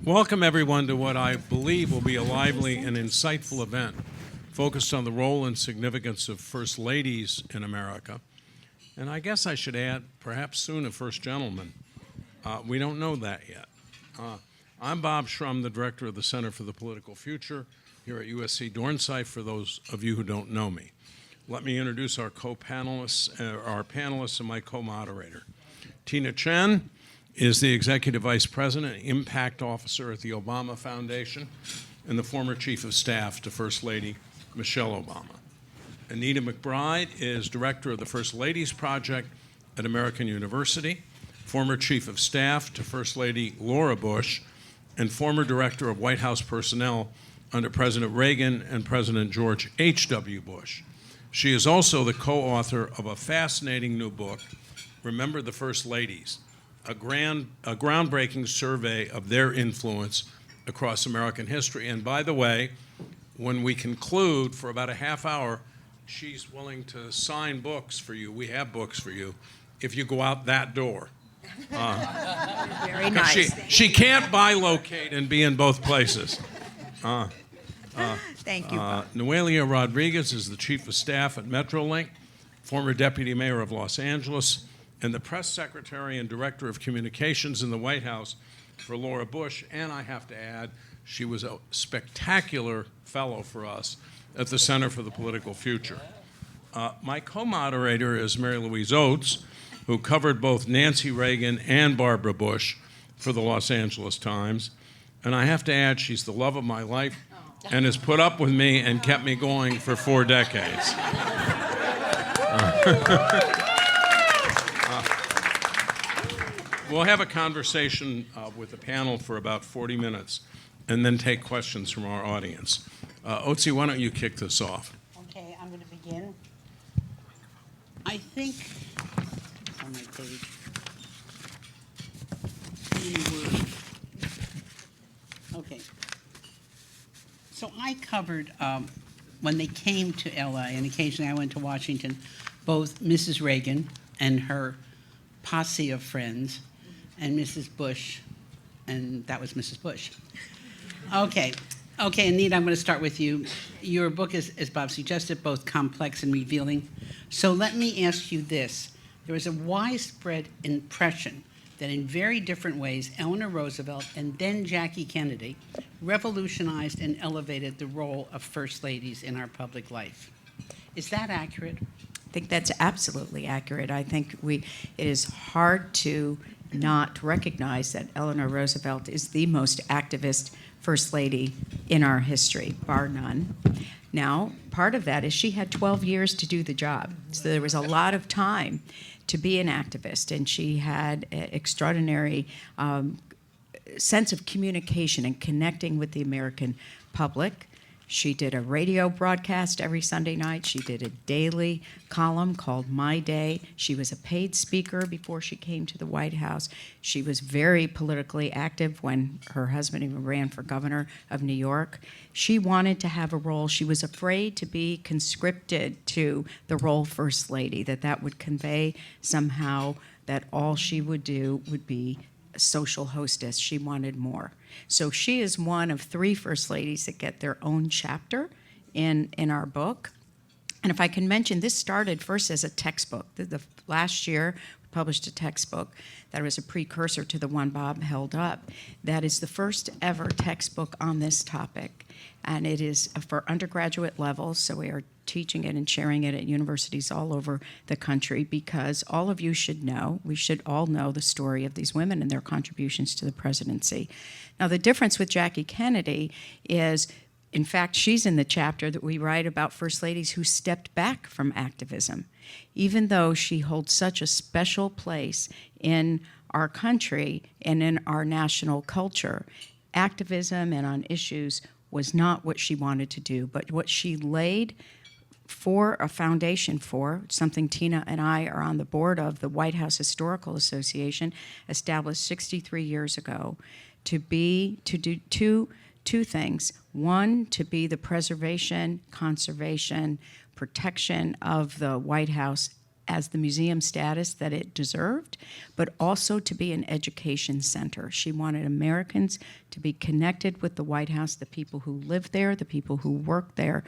Welcome, everyone, to what I believe will be a lively and insightful event focused on the role and significance of First Ladies in America. And I guess I should add, perhaps soon, a First Gentleman. We don't know that yet. I'm Bob Shrum, the director of the Center for the Political Future here at USC Dornsife, for those of you who don't know me. Let me introduce our co-panelists, our panelists and my co-moderator. Tina Tchen is the Executive Vice President and Impact Officer at the Obama Foundation and the former Chief of Staff to First Lady Michelle Obama. Anita McBride is Director of the First Ladies Project at American University, former Chief of Staff to First Lady Laura Bush, and former Director of White House Personnel under President Reagan and President George H.W. Bush. She is also the co-author of a fascinating new book, Remember the First Ladies, a groundbreaking survey of their influence across American history. And by the way, when we conclude for about a half hour, she's willing to sign books for you. We have books for you if you go out that door. Very nice. She can't bilocate and be in both places. Thank you, Bob. Noelia Rodriguez is the Chief of Staff at Metrolink, former Deputy Mayor of Los Angeles, and the Press Secretary and Director of Communications in the White House for Laura Bush. And I have to add, she was a spectacular fellow for us at the Center for the Political Future. My co-moderator is Marylouise Oates, who covered both Nancy Reagan and Barbara Bush for the Los Angeles Times. And I have to add, she's the love of my life and has put up with me and kept me going for 4 decades. We'll have a conversation with the panel for about 40 minutes and then take questions from our audience. Oates, why don't you kick this off? Okay, I'm going to begin. I think, on my page, okay. So I covered, when they came to LA, and occasionally I went to Washington, both Mrs. Reagan and her posse of friends, and Mrs. Bush, and that was Mrs. Bush. Okay, Anita, I'm going to start with you. Your book is, as Bob suggested, both complex and revealing. So let me ask you this. There is a widespread impression that in very different ways, Eleanor Roosevelt and then Jackie Kennedy revolutionized and elevated the role of First Ladies in our public life. Is that accurate? I think that's absolutely accurate. I think it is hard to not recognize that Eleanor Roosevelt is the most activist First Lady in our history, bar none. Now, part of that is she had 12 years to do the job. So there was a lot of time to be an activist, and she had an extraordinary sense of communication and connecting with the American public. She did a radio broadcast every Sunday night. She did a daily column called My Day. She was a paid speaker before she came to the White House. She was very politically active when her husband even ran for governor of New York. She wanted to have a role. She was afraid to be conscripted to the role First Lady, that would convey somehow that all she would do would be a social hostess. She wanted more. So she is one of 3 First Ladies that get their own chapter in our book. And if I can mention, this started first as a textbook. The last year, we published a textbook that was a precursor to the one Bob held up. That is the first ever textbook on this topic. And it is for undergraduate levels, so we are teaching it and sharing it at universities all over the country because all of you should know, we should all know the story of these women and their contributions to the presidency. Now, the difference with Jackie Kennedy is, in fact, she's in the chapter that we write about First Ladies who stepped back from activism. Even though she holds such a special place in our country and in our national culture, activism and on issues was not what she wanted to do, but what she laid for a foundation for, something Tina and I are on the board of, the White House Historical Association, established 63 years ago, to do two things. One, to be the preservation, conservation, protection of the White House as the museum status that it deserved, but also to be an education center. She wanted Americans to be connected with the White House, the people who live there, the people who work there,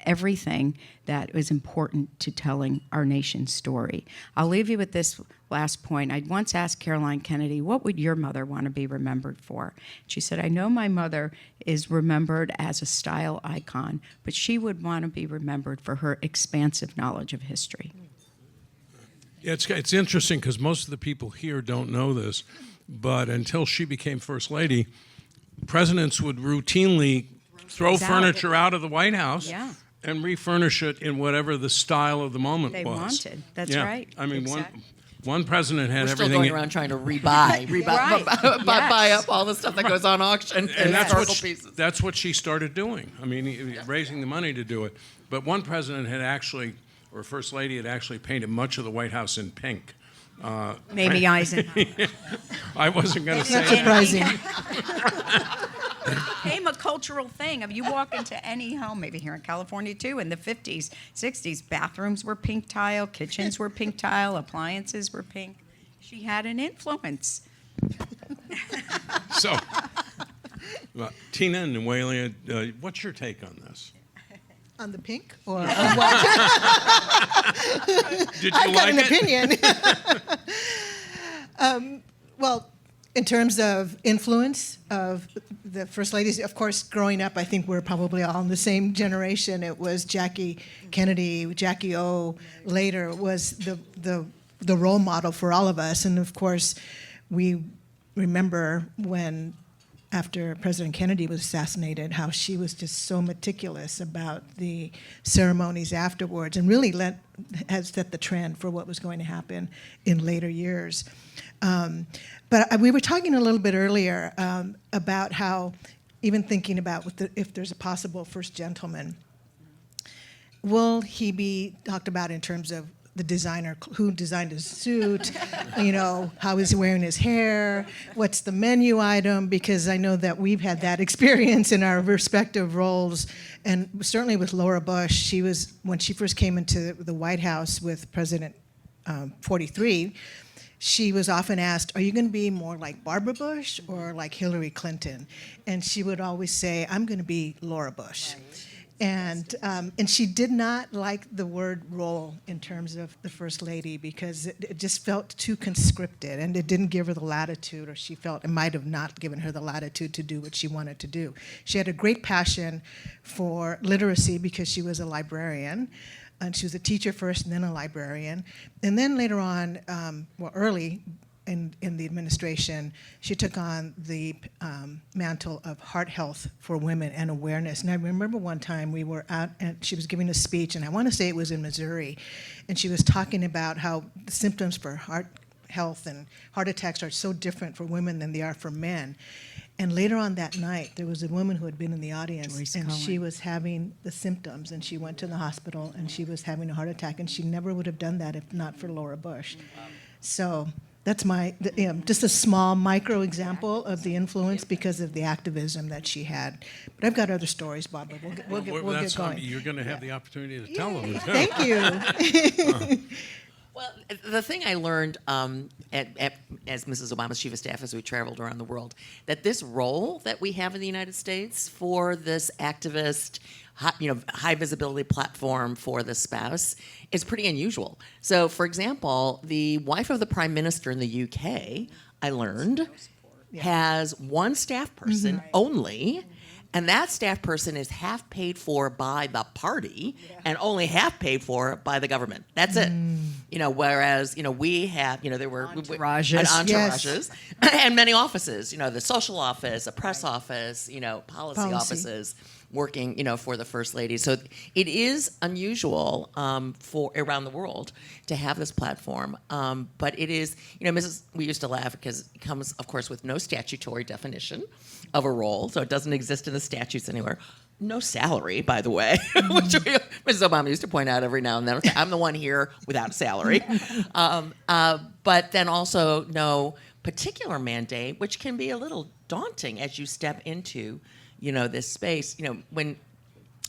everything that was important to telling our nation's story. I'll leave you with this last point. I once asked Caroline Kennedy, what would your mother want to be remembered for? She said, I know my mother is remembered as a style icon, but she would want to be remembered for her expansive knowledge of history. Yeah, it's interesting because most of the people here don't know this, but until she became First Lady, presidents would routinely throw furniture out of the White House and refurnish it in whatever the style of the moment They was. wanted. That's right. I mean, Exactly. one president had We're still everything. going around trying to buy up all the stuff that goes on auction and that's historical pieces. That's what she started doing. I mean, raising the money to do it. But one president had actually, or First Lady had actually painted much of the White House in pink. Maybe Eisenhower. I wasn't going to say Not that. surprising. Became a cultural thing. I mean, you walk into any home, maybe here in California too, in the 50s, 60s, bathrooms were pink tile, kitchens were pink tile, appliances were pink. She had an influence. So, Tina and Noelia, what's your take on this? On the pink? Or on what? Did you I've got like an it? opinion. Well, in terms of influence of the First Ladies, of course, growing up, I think we're probably all in the same generation. It was Jackie Kennedy, Jackie O. Later was the role model for all of us. And of course, we remember when, after President Kennedy was assassinated, how she was just so meticulous about the ceremonies afterwards and really has set the trend for what was going to happen in later years. But we were talking a little bit earlier about how, even thinking about if there's a possible first gentleman, will he be talked about in terms of the designer, who designed his suit, how is he wearing his hair, what's the menu item, because I know that we've had that experience in our respective roles, and certainly with Laura Bush, when she first came into the White House with President 43, she was often asked, are you going to be more like Barbara Bush or like Hillary Clinton? And she would always say, I'm going to be Laura Bush. And she did not like the word role in terms of the First Lady because it just felt too conscripted and it didn't give her the latitude, or she felt it might have not given her the latitude to do what she wanted to do. She had a great passion for literacy because she was a librarian. And she was a teacher first and then a librarian. And then later on, early in the administration, she took on the mantle of heart health for women and awareness. And I remember one time we were out and she was giving a speech, and I want to say it was in Missouri, and she was talking about how the symptoms for heart health and heart attacks are so different for women than they are for men. And later on that night, there was a woman who had been in the audience, Joyce and Cohen. she was having the symptoms, and she went to the hospital, and she was having a heart attack, and she never would have done that if not for Laura Bush. So that's just a small micro example of the influence because of the activism that she had. But I've got other stories, Barbara. We'll get going. You're going to have the opportunity to tell them. Thank you. Well, the thing I learned as Mrs. Obama's chief of staff as we traveled around the world, that this role that we have in the United States for this activist, high visibility platform for the spouse is pretty unusual. So, for example, the wife of the prime minister in the UK, I learned, has one staff person only. And that staff person is half paid for by the party and only half paid for by the government. That's it. Whereas, we have, there were entourages and many offices, the social office, a press office, policy offices working, for the First Lady. So it is unusual for around the world to have this platform. But it is, we used to laugh because it comes, of course, with no statutory definition of a role, so it doesn't exist in the statutes anywhere. No salary, by the way, which Mrs. Obama used to point out every now and then. I'm the one here without a salary. But then also no particular mandate, which can be a little daunting as you step into, this space. When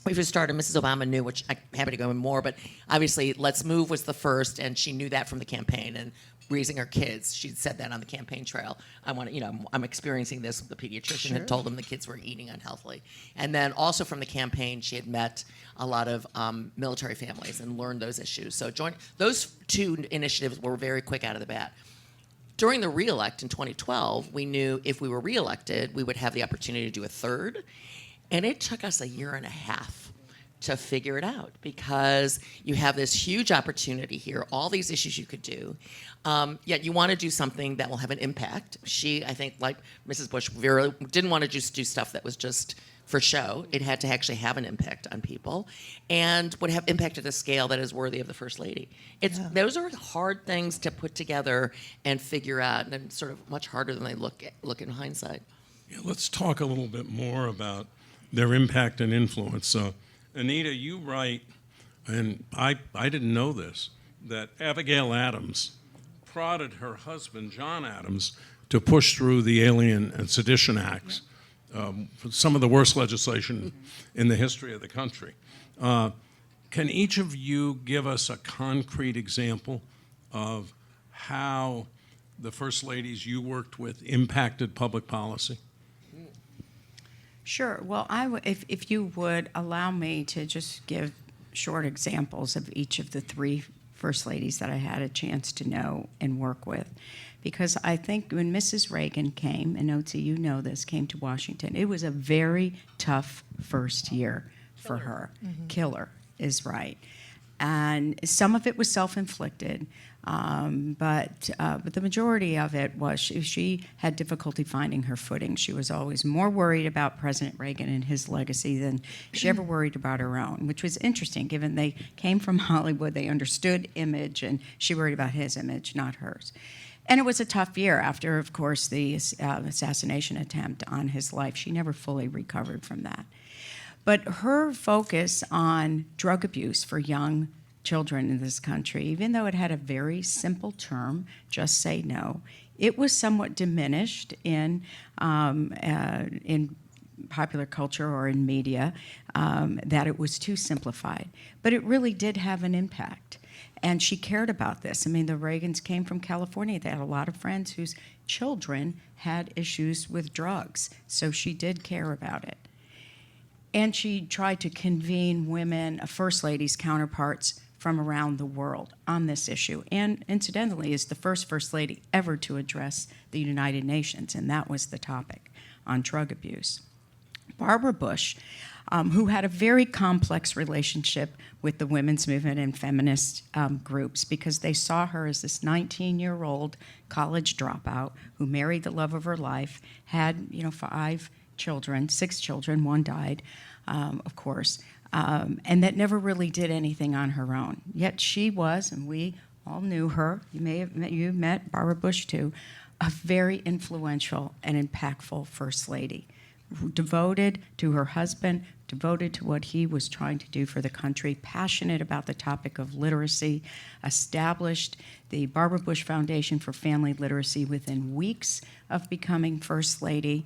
we first started, Mrs. Obama knew, which I'm happy to go in more, but obviously Let's Move was the first, and she knew that from the campaign. And raising her kids, she'd said that on the campaign trail. I'm experiencing this. The pediatrician had told them the kids were eating unhealthily. And then also from the campaign, she had met a lot of military families and learned those issues. So those two initiatives were very quick out of the bat. During the re-elect in 2012, we knew if we were re-elected, we would have the opportunity to do a third. And it took us a year and a half to figure it out because you have this huge opportunity here, all these issues you could do, yet you want to do something that will have an impact. She, I think, like Mrs. Bush, didn't want to just do stuff that was just for show. It had to actually have an impact on people and would have impact at a scale that is worthy of the First Lady. Those are hard things to put together and figure out, and sort of much harder than they look in hindsight. Yeah, let's talk a little bit more about their impact and influence. So, Anita, you write, and I didn't know this, that Abigail Adams prodded her husband, John Adams, to push through the Alien and Sedition Acts, some of the worst legislation in the history of the country. Can each of you give us a concrete example of how the first ladies you worked with impacted public policy? Sure. Well, if you would allow me to just give short examples of each of the three first ladies that I had a chance to know and work with. Because I think when Mrs. Reagan came, and Oates, you know this, came to Washington, it was a very tough first year for her. Mm-hmm. Killer is right. And some of it was self-inflicted, but the majority of it was she had difficulty finding her footing. She was always more worried about President Reagan and his legacy than she ever worried about her own, which was interesting, given they came from Hollywood, they understood image, and she worried about his image, not hers. And it was a tough year after, of course, the assassination attempt on his life. She never fully recovered from that. But her focus on drug abuse for young children in this country, even though it had a very simple term, just say no, it was somewhat diminished in popular culture or in media, that it was too simplified. But it really did have an impact. And she cared about this. I mean, the Reagans came from California. They had a lot of friends whose children had issues with drugs. So she did care about it. And she tried to convene women, first ladies, counterparts from around the world on this issue. And incidentally, is the first lady ever to address the United Nations, and that was the topic on drug abuse. Barbara Bush, who had a very complex relationship with the women's movement and feminist groups because they saw her as this 19-year-old college dropout who married the love of her life, had 6 children, one died, of course, and that never really did anything on her own. Yet she was, and we all knew her, you met Barbara Bush too, a very influential and impactful first lady, devoted to her husband, devoted to what he was trying to do for the country, passionate about the topic of literacy, established the Barbara Bush Foundation for Family Literacy within weeks of becoming First Lady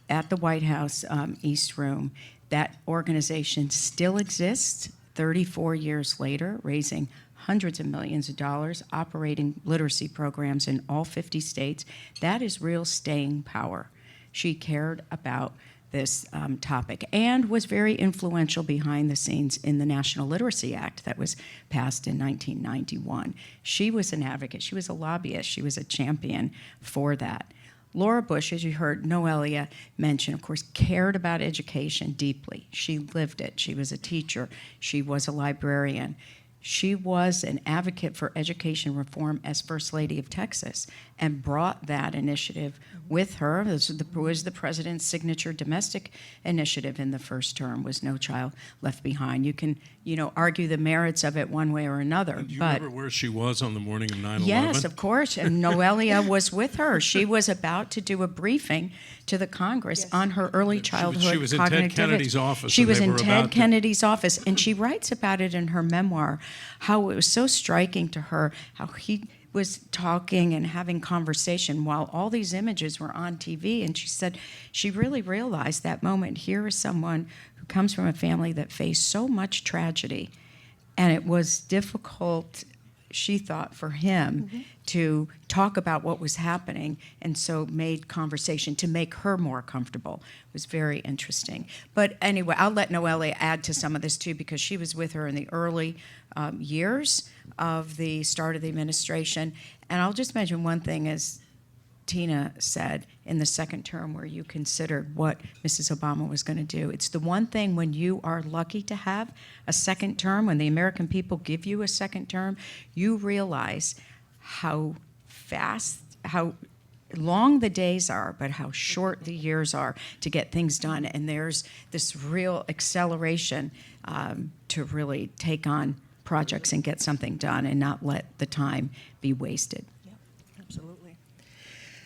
at the White House East Room. That organization still exists 34 years later, raising hundreds of millions of dollars, operating literacy programs in all 50 states. That is real staying power. She cared about this topic and was very influential behind the scenes in the National Literacy Act that was passed in 1991. She was an advocate. She was a lobbyist. She was a champion for that. Laura Bush, as you heard Noelia mention, of course, cared about education deeply. She lived it. She was a teacher. She was a librarian. She was an advocate for education reform as First Lady of Texas and brought that initiative with her. This was the president's signature domestic initiative in the first term, was No Child Left Behind. You can, argue the merits of it one way or another. Do you remember where she was on the morning of 9/11? Yes, of course, and Noelia was with her. She was about to do a briefing to the Congress on her early childhood She was in cognitive Ted Kennedy's office. She and was they in were Ted about to- Kennedy's office, and she writes about it in her memoir, how it was so striking to her, how he was talking and having conversation while all these images were on TV. And she said she really realized that moment, here is someone who who comes from a family that faced so much tragedy, and it was difficult, she thought, for him to talk about what was happening, and so made conversation to make her more comfortable. It was very interesting. But anyway, I'll let Noelia add to some of this too, because she was with her in the early years of the start of the administration. And I'll just mention one thing, as Tina said, in the second term where you considered what Mrs. Obama was going to do. It's the one thing when you are lucky to have a second term, when the American people give you a second term, you realize how fast, how long the days are, but how short the years are to get things done. And there's this real acceleration to really take on projects and get something done and not let the time be wasted. Absolutely.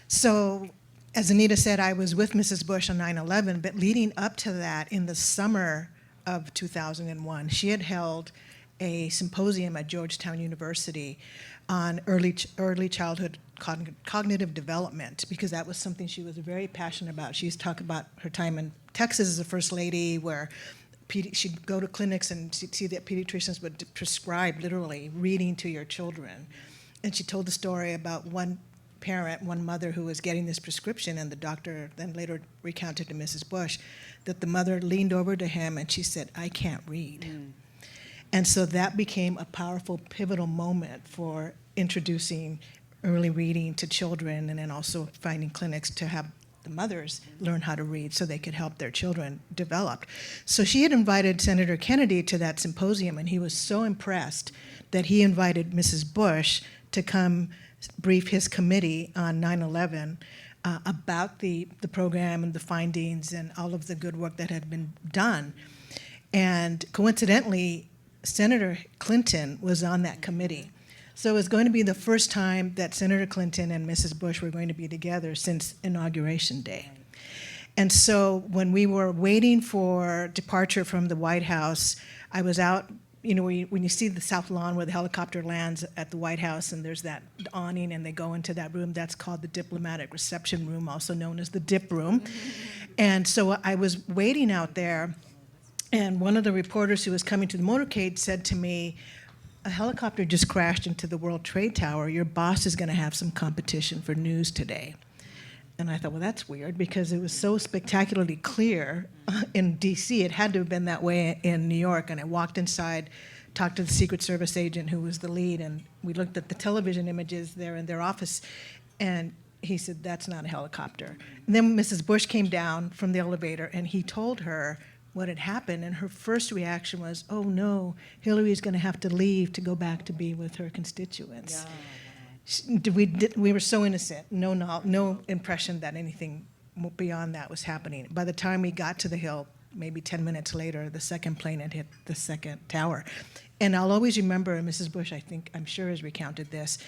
So, as Anita said, I was with Mrs. Bush on 9/11, but leading up to that, in the summer of 2001, she had held a symposium at Georgetown University on early childhood cognitive development, because that was something she was very passionate about. She used to talk about her time in Texas as a first lady, where she'd go to clinics and she'd see that pediatricians would prescribe, literally, reading to your children. And she told the story about one mother who was getting this prescription, and the doctor then later recounted to Mrs. Bush that the mother leaned over to him and she said, "I can't read." And so that became a powerful, pivotal moment for introducing early reading to children, and then also finding clinics to have the mothers learn how to read so they could help their children develop. So she had invited Senator Kennedy to that symposium, and he was so impressed that he invited Mrs. Bush to come brief his committee on 9/11 about the program and the findings and all of the good work that had been done. And coincidentally, Senator Clinton was on that committee. So it was going to be the first time that Senator Clinton and Mrs. Bush were going to be together since Inauguration Day. And so when we were waiting for departure from the White House, I was out, when you see the South Lawn where the helicopter lands at the White House and there's that awning and they go into that room, that's called the Diplomatic Reception Room, also known as the Dip Room. And so I was waiting out there, and one of the reporters who was coming to the motorcade said to me, "A helicopter just crashed into the World Trade Tower. Your boss is going to have some competition for news today." And I thought, well, that's weird, because it was so spectacularly clear in D.C. It had to have been that way in New York. And I walked inside, talked to the Secret Service agent who was the lead, and we looked at the television images there in their office, and he said, "That's not a helicopter." And then Mrs. Bush came down from the elevator, and he told her what had happened, and her first reaction was, "Oh no, Hillary's going to have to leave to go back to be with her constituents." We were so innocent, no impression that anything beyond that was happening. By the time we got to the Hill, maybe 10 minutes later, the second plane had hit the second tower. And I'll always remember, Mrs. Bush, I'm sure has recounted this,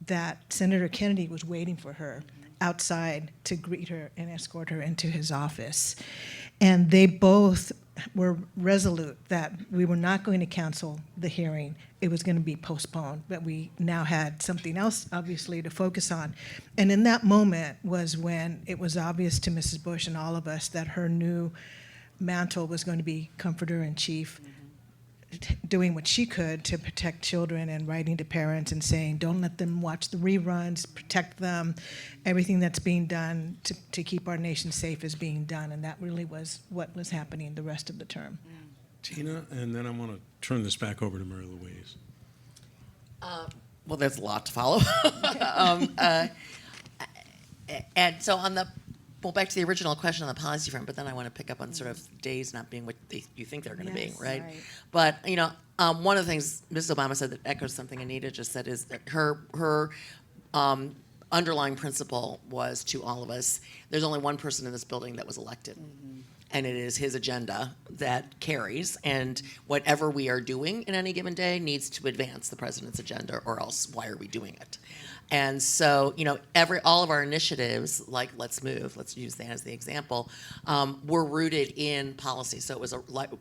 that Senator Kennedy was waiting for her outside to greet her and escort her into his office. And they both were resolute that we were not going to cancel the hearing. It was going to be postponed, but we now had something else, obviously, to focus on. And in that moment was when it was obvious to Mrs. Bush and all of us that her new mantle was going to be comforter-in-chief, doing what she could to protect children and writing to parents and saying, don't let them watch the reruns, protect them. Everything that's being done to keep our nation safe is being done. And that really was what was happening the rest of the term. Tina, and then I want to turn this back over to Marylouise. Well, there's a lot to follow. And so back to the original question on the policy front, but then I want to pick up on sort of days not being what you think they're going to be, right? But, one of the things Mrs. Obama said that echoes something Anita just said is that her underlying principle was to all of us, there's only one person in this building that was elected. And it is his agenda that carries, and whatever we are doing in any given day needs to advance the president's agenda, or else why are we doing it? And so, all of our initiatives, like Let's Move, let's use that as the example, were rooted in policy. So it was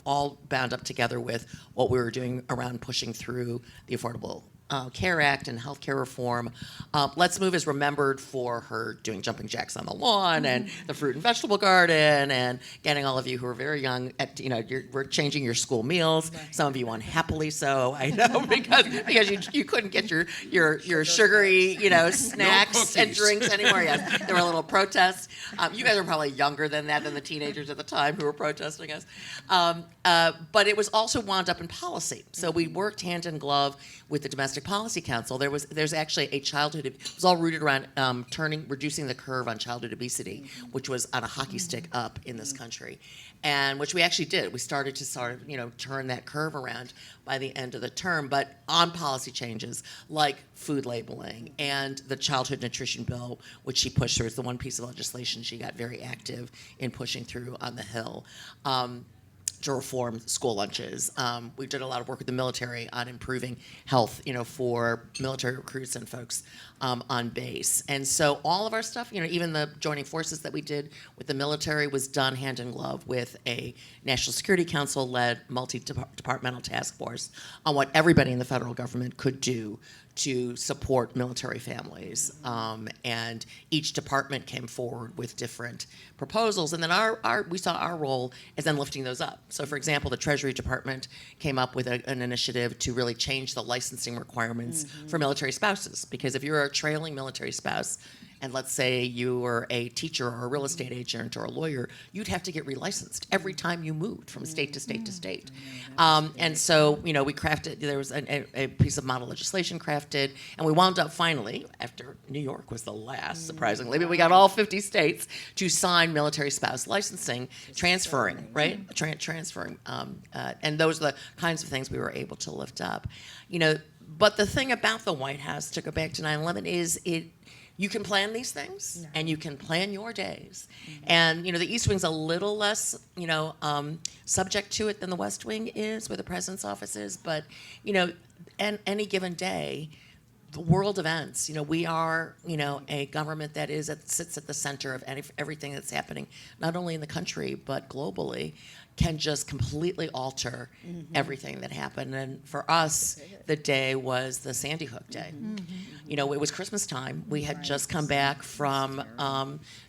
all bound up together with what we were doing around pushing through the Affordable Care Act and healthcare reform, Let's Move is remembered for her doing jumping jacks on the lawn and the fruit and vegetable garden, and getting all of you who are very young at, we're changing your school meals. Some of you unhappily so, I know, because you couldn't get your sugary, snacks and cookies. drinks anymore. Yes, there were little protests. You guys are probably younger than that, than the teenagers at the time who were protesting us. But it was also wound up in policy. So we worked hand in glove with the Domestic Policy Council. There's actually a it was all rooted around reducing the curve on childhood obesity, which was on a hockey stick up in this country, and which we actually did. We started to sort of, turn that curve around by the end of the term, but on policy changes like food labeling and the childhood nutrition bill, which she pushed through. It's the one piece of legislation she got very active in pushing through on the Hill. To reform school lunches. We did a lot of work with the military on improving health, for military recruits and folks on base. And so all of our stuff, even the joining forces that we did with the military was done hand in glove with a National Security Council-led multi-departmental task force on what everybody in the federal government could do to support military families. And each department came forward with different proposals. And then we saw our role as then lifting those up. So for example, the Treasury Department came up with an initiative to really change the licensing requirements for military spouses. Because if you're a trailing military spouse, and let's say you were a teacher or a real estate agent or a lawyer, you'd have to get relicensed every time you moved from state to state to state. And so, we crafted, there was a piece of model legislation crafted, and we wound up finally, after New York was the last, surprisingly, but we got all 50 states to sign military spouse licensing, transferring, right? Transferring. And those are the kinds of things we were able to lift up. But the thing about the White House, to go back to 9/11, is you can plan these things, and you can plan your days. And, the East Wing's a little less, subject to it than the West Wing is, where the president's office is. But, any given day, the world events, we are, a government that sits at the center of everything that's happening, not only in the country, but globally, can just completely alter everything that happened. And for us, the day was the Sandy Hook day. It was Christmas time. We had just come back from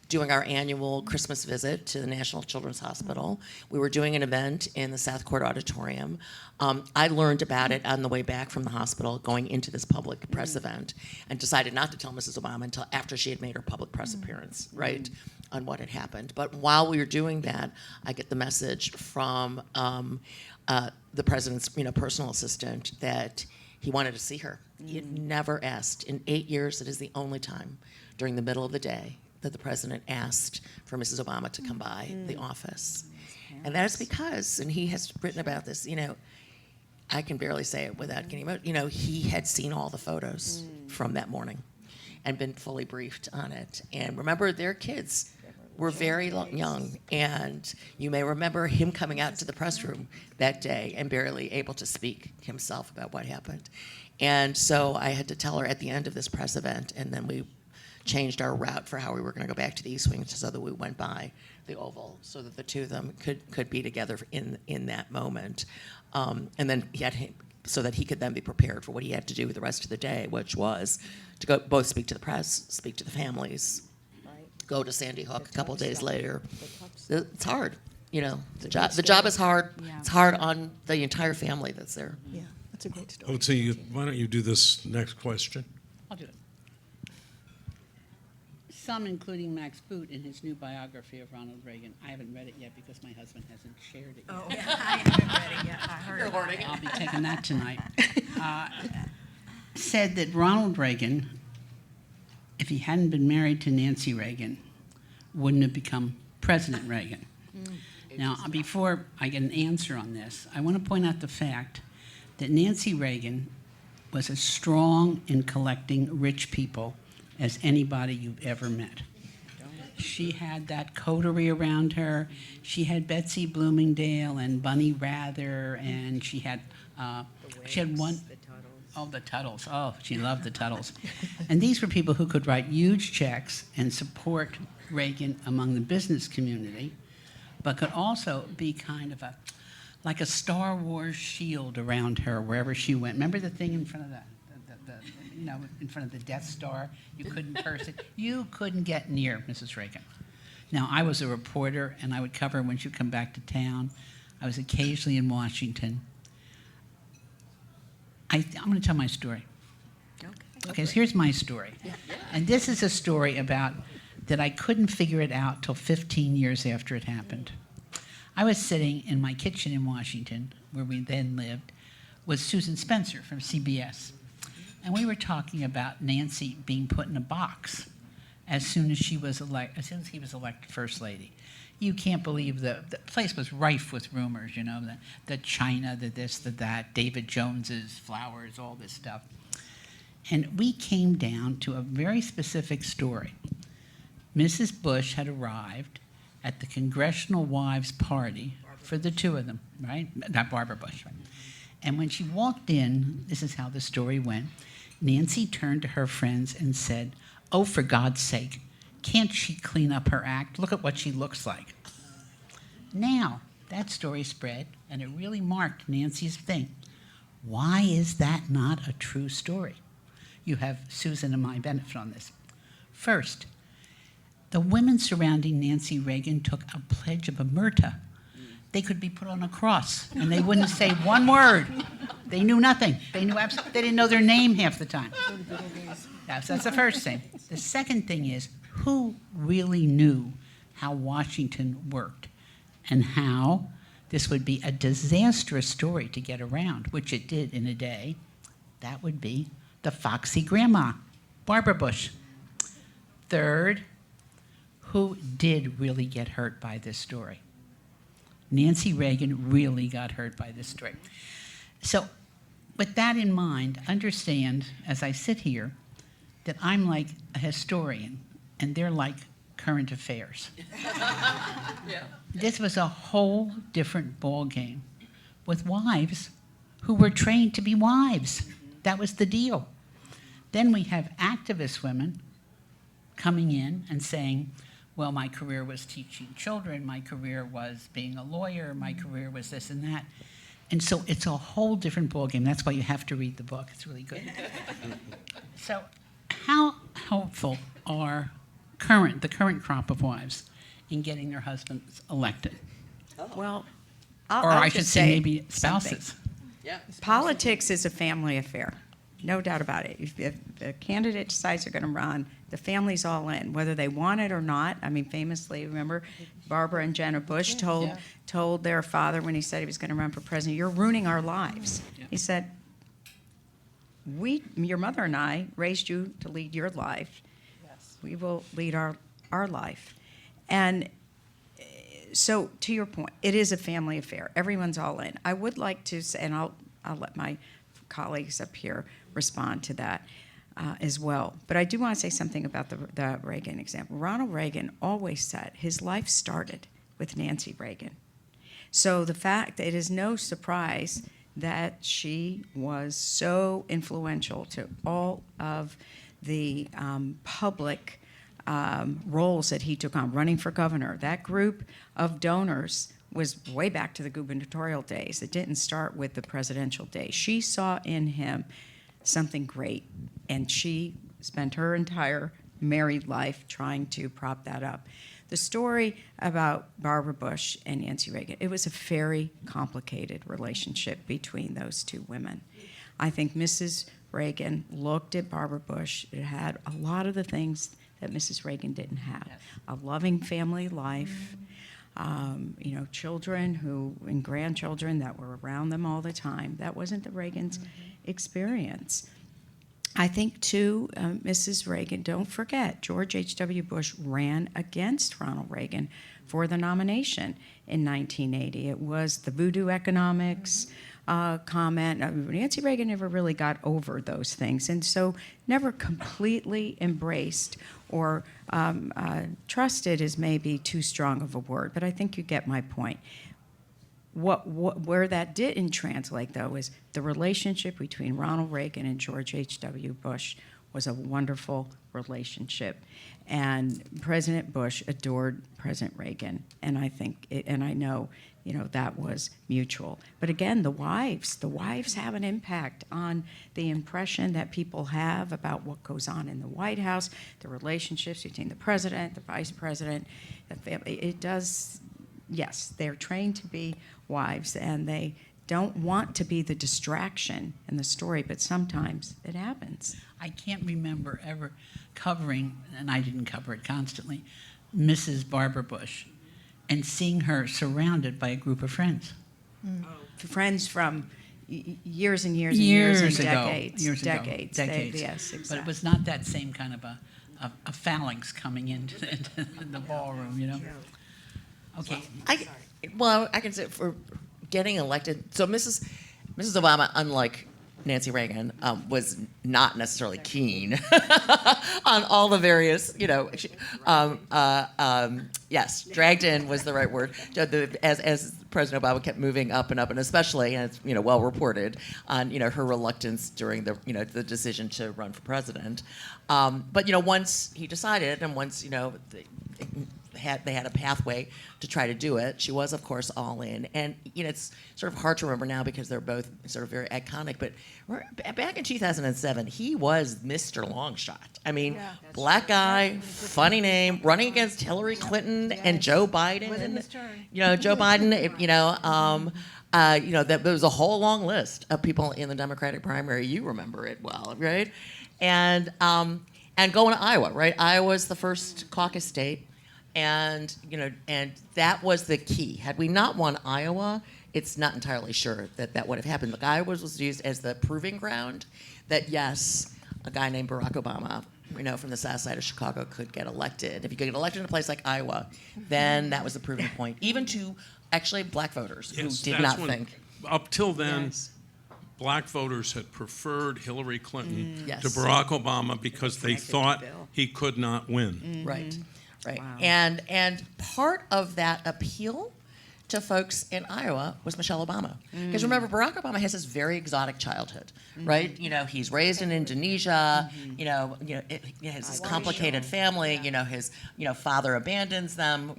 doing our annual Christmas visit to the National Children's Hospital. We were doing an event in the South Court Auditorium. I learned about it on the way back from the hospital, going into this public press event, and decided not to tell Mrs. Obama until after she had made her public press appearance, right, on what had happened. But while we were doing that, I get the message from the president's, personal assistant that he wanted to see her. He had never asked. In 8 years, it is the only time during the middle of the day that the president asked for Mrs. Obama to come by the office. And that is because, and he has written about this, I can barely say it without getting emotional, he had seen all the photos from that morning and been fully briefed on it. And remember, their kids were very young, and you may remember him coming out to the press room that day and barely able to speak himself about what happened. And so I had to tell her at the end of this press event, and then we changed our route for how we were going to go back to the East Wing so that we went by the Oval so that the two of them could be together in that moment. And then so that he could then be prepared for what he had to do with the rest of the day, which was to go both speak to the press, speak to the families, go to Sandy Hook a couple of days later. It's hard, the job is hard. Yeah. It's hard on the entire family that's there. Yeah, that's a great story. Oates, why don't you do this next question? I'll do it. Some, including Max Boot in his new biography of Ronald Reagan. I haven't read it yet because my husband hasn't shared it yet. I haven't read it yet. I heard about it. I'll be taking that tonight. Said that Ronald Reagan, if he hadn't been married to Nancy Reagan, wouldn't have become President Reagan. Now, before I get an answer on this, I want to point out the fact that Nancy Reagan was as strong in collecting rich people as anybody you've ever met. She had that coterie around her. She had Betsy Bloomingdale and Bunny Rather, and she had one. Oh, the Tuttles. Oh, she loved the Tuttles. And these were people who could write huge checks and support Reagan among the business community, but could also be kind of like a Star Wars shield around her wherever she went. Remember the thing in front of in front of the Death Star. You couldn't curse it. You couldn't get near Mrs. Reagan. Now, I was a reporter, and I would cover when she'd come back to town. I was occasionally in Washington. I'm going to tell my story. Okay, so here's my story. And this is a story about that I couldn't figure it out till 15 years after it happened. I was sitting in my kitchen in Washington, where we then lived, with Susan Spencer from CBS. And we were talking about Nancy being put in a box as soon as he was elected First Lady. You can't believe the place was rife with rumors, the China, the this, the that, David Jones's flowers, all this stuff. And we came down to a very specific story. Mrs. Bush had arrived at the Congressional Wives Party for the two of them, right? Not Barbara Bush, right? And when she walked in, this is how the story went, Nancy turned to her friends and said, "Oh, for God's sake, can't she clean up her act? Look at what she looks like." Now, that story spread, and it really marked Nancy's thing. Why is that not a true story? You have Susan and my benefit on this. First, the women surrounding Nancy Reagan took a pledge of omerta. They could be put on a cross, and they wouldn't say one word. They knew nothing. They didn't know their name half the time. That's the first thing. The second thing is, who really knew how Washington worked and how this would be a disastrous story to get around, which it did in a day? That would be the foxy grandma, Barbara Bush. Third, who did really get hurt by this story? Nancy Reagan really got hurt by this story. So with that in mind, understand, as I sit here, that I'm like a historian, and they're like current affairs. This was a whole different ball game with wives who were trained to be wives. That was the deal. Then we have activist women coming in and saying, well, my career was teaching children, my career was being a lawyer, my career was this and that. And so it's a whole different ballgame. That's why you have to read the book. It's really good. So how helpful are the current crop of wives in getting their husbands elected? Well, Or I'll I should just say maybe something. spouses. Yeah. Politics is a family affair, no doubt about it. If a candidate decides they're going to run, the family's all in, whether they want it or not. I mean, famously, remember, Barbara and Jenna Bush told their father when he said he was going to run for president, "You're ruining our lives." Yeah. He said, your mother and I raised you to lead your life. Yes. We will lead our life. And so, to your point, it is a family affair. Everyone's all in. I would like to say, and I'll let my colleagues up here respond to that as well. But I do want to say something about the Reagan example. Ronald Reagan always said his life started with Nancy Reagan. So the fact that it is no surprise that she was so influential to all of the public roles that he took on, running for governor. That group of donors was way back to the gubernatorial days. It didn't start with the presidential days. She saw in him something great, and she spent her entire married life trying to prop that up. The story about Barbara Bush and Nancy Reagan, it was a very complicated relationship between those two women. I think Mrs. Reagan looked at Barbara Bush. It had a lot of the things that Mrs. Reagan didn't have. Yes. A loving family life, children and grandchildren that were around them all the time. That wasn't the Reagan's experience. I think, too, Mrs. Reagan, don't forget, George H.W. Bush ran against Ronald Reagan for the nomination in 1980. It was the voodoo economics comment. Nancy Reagan never really got over those things, and so never completely embraced or trusted is maybe too strong of a word, but I think you get my point. Where that didn't translate, though, is the relationship between Ronald Reagan and George H.W. Bush was a wonderful relationship. And President Bush adored President Reagan, and I think, and I know, that was mutual. But again, the wives have an impact on the impression that people have about what goes on in the White House, the relationships between the president, the vice president, the family. It does, yes, they're trained to be wives, and they don't want to be the distraction in the story, but sometimes it happens. I can't remember ever covering, and I didn't cover it constantly, Mrs. Barbara Bush, and seeing her surrounded by a group of friends. Friends from years and years and years and decades. Years ago. Decades. Decades. Yes, exactly. But it was not that same kind of a phalanx coming into the ballroom, Okay. I can say for getting elected. So Mrs. Obama, unlike Nancy Reagan, was not necessarily keen on all the various, yes, dragged in was the right word. As President Obama kept moving up, and especially, and it's well reported on her reluctance during the decision to run for president. But once he decided, and once they had a pathway to try to do it, she was, of course, all in. And it's sort of hard to remember now because they're both sort of very iconic. But back in 2007, he was Mr. Longshot. I mean, black guy, funny name, running against Hillary Clinton and Joe Biden. Within his turn. Joe Biden. That there was a whole long list of people in the Democratic primary. You remember it well, right? And going to Iowa, right? Iowa's the first caucus state. And that was the key. Had we not won Iowa, it's not entirely sure that would have happened. Look, Iowa was used as the proving ground that yes, a guy named Barack Obama, from the south side of Chicago could get elected. If you could get elected in a place like Iowa, then that was the proving point, even to actually black voters who did not think. Up till then, black voters had preferred Hillary Clinton Yes. to Barack Obama because they thought he could not win. Right. Wow. And part of that appeal to folks in Iowa was Michelle Obama. Because remember, Barack Obama has this very exotic childhood, right? He's raised in Indonesia. He has this complicated family. His father abandons them.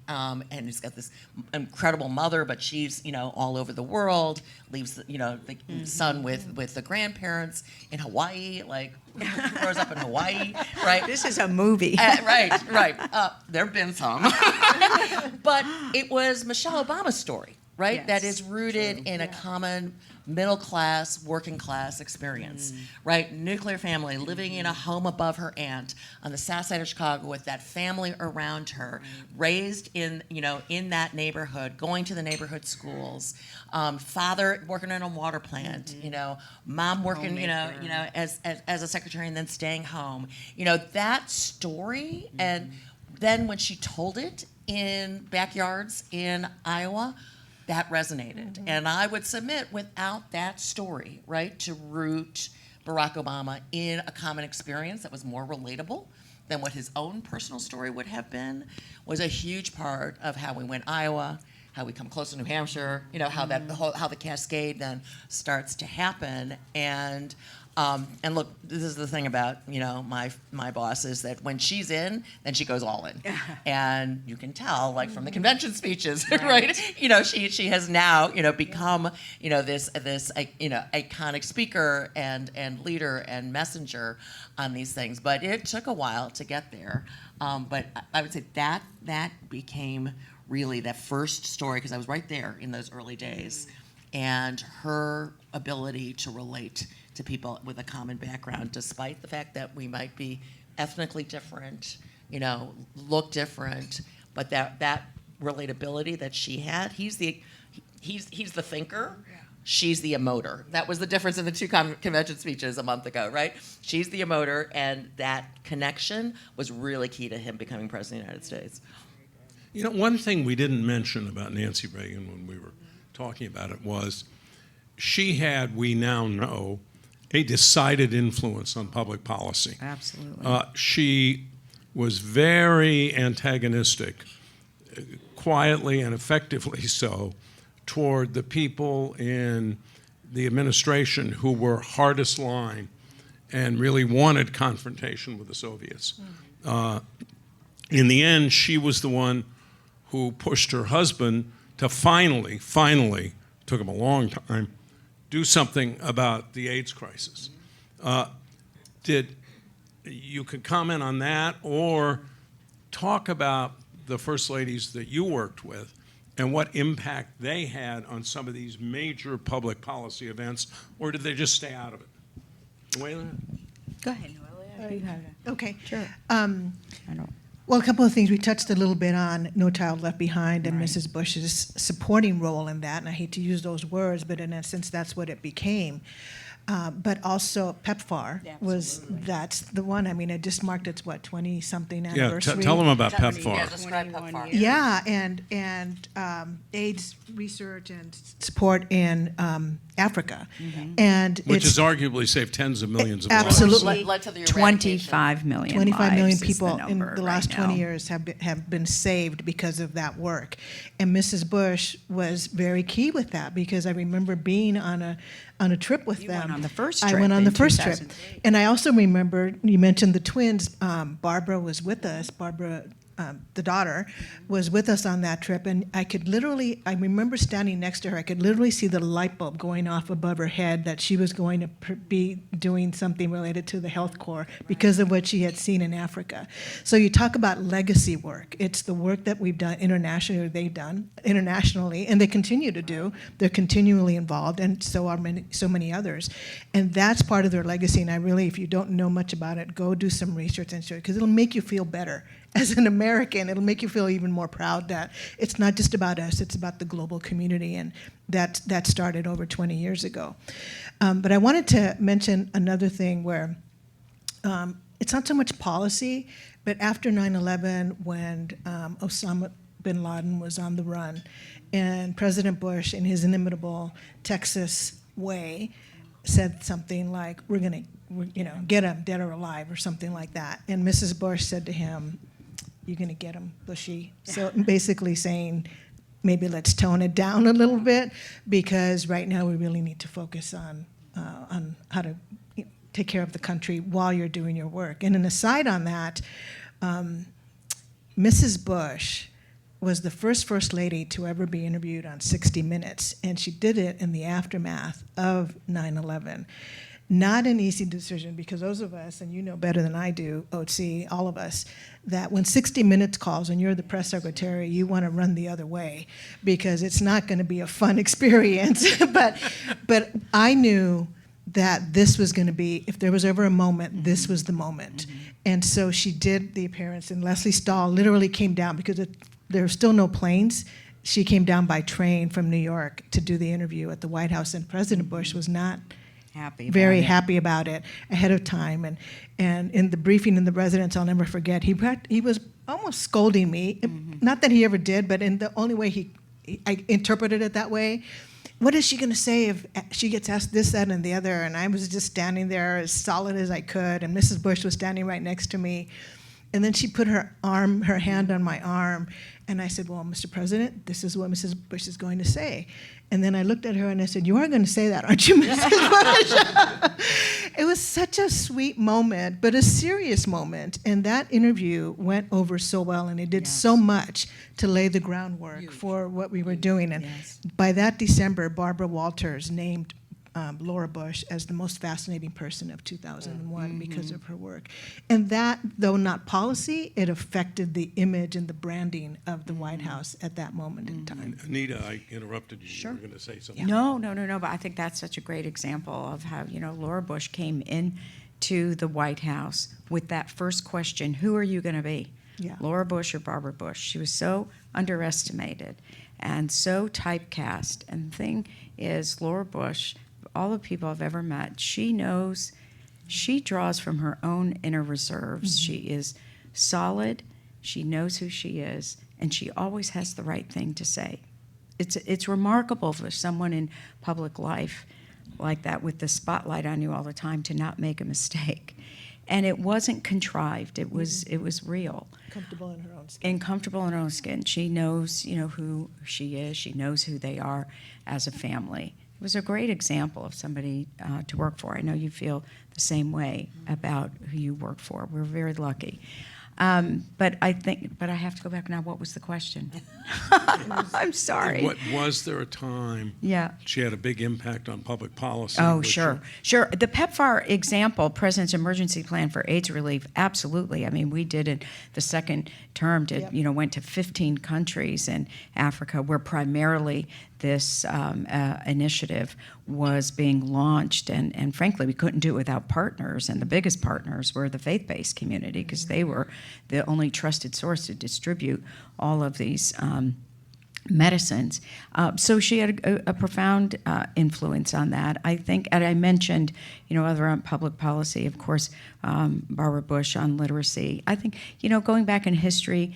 And he's got this incredible mother, but she's all over the world. Leaves the son with the grandparents in Hawaii. Like, who grows up in Hawaii, right? This is a movie. Right. There have been some. But it was Michelle Obama's story, right? Yes. That is rooted in a common middle class, working class experience, right? Nuclear family, living in a home above her aunt on the south side of Chicago with that family around her, raised in that neighborhood, going to the neighborhood schools, father working in a water plant, mom working, as a secretary and then staying home. That story, and then when she told it in backyards in Iowa, that resonated. And I would submit without that story, right, to root Barack Obama in a common experience that was more relatable than what his own personal story would have been, was a huge part of how we win Iowa, how we come close to New Hampshire, how how the cascade then starts to happen. And look, this is the thing about my boss, is that when she's in, then she goes all in, and you can tell, like, from the convention speeches, right? She has now become this iconic speaker and leader and messenger on these things. But it took a while to get there. But I would say that became really that first story, because I was right there in those early days, and her ability to relate to people with a common background, despite the fact that we might be ethnically different, look different, but that relatability that she had. He's the thinker, she's the emoter. That was the difference in the two convention speeches a month ago, right? She's the emoter, and that connection was really key to him becoming president of the United States. One thing we didn't mention about Nancy Reagan when we were talking about it was she had, we now know, a decided influence on public policy. Absolutely. She was very antagonistic, quietly and effectively so, toward the people in the administration who were hardest line and really wanted confrontation with the Soviets. In the end, she was the one who pushed her husband to finally, took him a long time, do something about the AIDS crisis. Did you could comment on that, or talk about the first ladies that you worked with and what impact they had on some of these major public policy events, or did they just stay out of it? Noelia? Go ahead, Noelia. You have it. Okay. Sure. I don't. Well, a couple of things. We touched a little bit on No Child Left Behind and Mrs. Bush's supporting role in that, and I hate to use those words, but in essence, that's what it became. But also PEPFAR that's the one. I mean, it just marked its, 20-something Yeah, anniversary. tell them about Yeah, PEPFAR. describe PEPFAR. Yeah, and AIDS research and support in Africa. And Which it's has arguably saved tens of millions of lives. Absolutely. Led to the 25 million 25 million lives is people the in number the last right 20 now. years have been saved because of that work. And Mrs. Bush was very key with that, because I remember being on a trip with You them. went on the first I trip went on in the first trip. 2003. And I also remember, you mentioned the twins, Barbara was with us, the daughter, was with us on that trip, and I remember standing next to her, I could literally see the light bulb going off above her head that she was going to be doing something related to the health corps because of what she had seen in Africa. So you talk about legacy work. It's the work that we've done internationally, they've done internationally, and they continue to do. They're continually involved, and so are so many others. And that's part of their legacy, and I really, if you don't know much about it, go do some research and show it, because it'll make you feel better. As an American, it'll make you feel even more proud that it's not just about us, it's about the global community, and that started over 20 years ago. But I wanted to mention another thing where it's not so much policy, but after 9/11, when Osama bin Laden was on the run, and President Bush, in his inimitable Texas way, said something like, we're going to get him, dead or alive, or something like that. And Mrs. Bush said to him, you're going to get him, Bushy. So basically saying, maybe let's tone it down a little bit, because right now we really need to focus on how to take care of the country while you're doing your work. And an aside on that, Mrs. Bush was the first lady to ever be interviewed on 60 Minutes, and she did it in the aftermath of 9/11. Not an easy decision, because those of us, and you know better than I do, Oates, all of us, that when 60 Minutes calls and you're the press secretary, you want to run the other way, because it's not going to be a fun experience. But I knew that this was going to be, if there was ever a moment, this was the moment. And so she did the appearance, and Leslie Stahl literally came down, because there were still no planes. She came down by train from New York to do the interview at the White House, and President Bush was not very happy about it ahead of time. And in the briefing in the residence, I'll never forget, he was almost scolding me. Not that he ever did, but in the only way I interpreted it that way. What is she going to say if she gets asked this, that, and the other? And I was just standing there as solid as I could, and Mrs. Bush was standing right next to me. And then she put her hand on my arm, and I said, well, Mr. President, this is what Mrs. Bush is going to say. And then I looked at her and I said, you are going to say that, aren't you, Mrs. Bush? It was such a sweet moment, but a serious moment. And that interview went over so well, and it did so much to lay the groundwork for what we were doing. And by that December, Barbara Walters named Laura Bush as the most fascinating person of 2001 because of her work. And that, though not policy, it affected the image and the branding of the White House at that moment in time. Anita, I interrupted you. Sure. You were going to say something. No, but I think that's such a great example of how, Laura Bush came into the White House with that first question, who are you going to be? Yeah. Laura Bush or Barbara Bush? She was so underestimated and so typecast. And the thing is, Laura Bush, all the people I've ever met, she draws from her own inner reserves. She is solid, she knows who she is, and she always has the right thing to say. It's remarkable for someone in public life like that, with the spotlight on you all the time, to not make a mistake. And it wasn't contrived, it was real. Comfortable in her own skin. And comfortable in her own skin. She knows, who she is, she knows who they are as a family. It was a great example of somebody to work for. I know you feel the same way about who you work for. We're very lucky. But I have to go back now. What was the question? I'm sorry. Was there a time Yeah. she had a big impact on public policy? Oh, which sure. Sure. The PEPFAR example, President's Emergency Plan for AIDS Relief, absolutely. I mean, we did it the second term, went to 15 countries in Africa where primarily this initiative was being launched. And frankly, we couldn't do it without partners. And the biggest partners were the faith-based community because they were the only trusted source to distribute all of these medicines. So she had a profound influence on that, I think. And I mentioned, other on public policy, of course, Barbara Bush on literacy. I think, going back in history,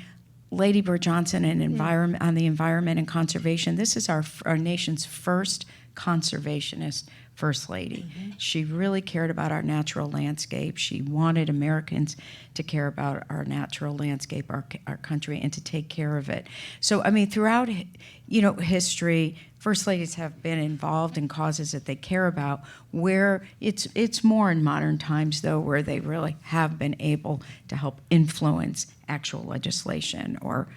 Lady Bird Johnson and on the environment and conservation. This is our nation's first conservationist First Lady. She really cared about our natural landscape. She wanted Americans to care about our natural landscape, our country, and to take care of it. So, I mean, throughout, history, First Ladies have been involved in causes that they care about, where it's more in modern times, though, where they really have been able to help influence actual legislation or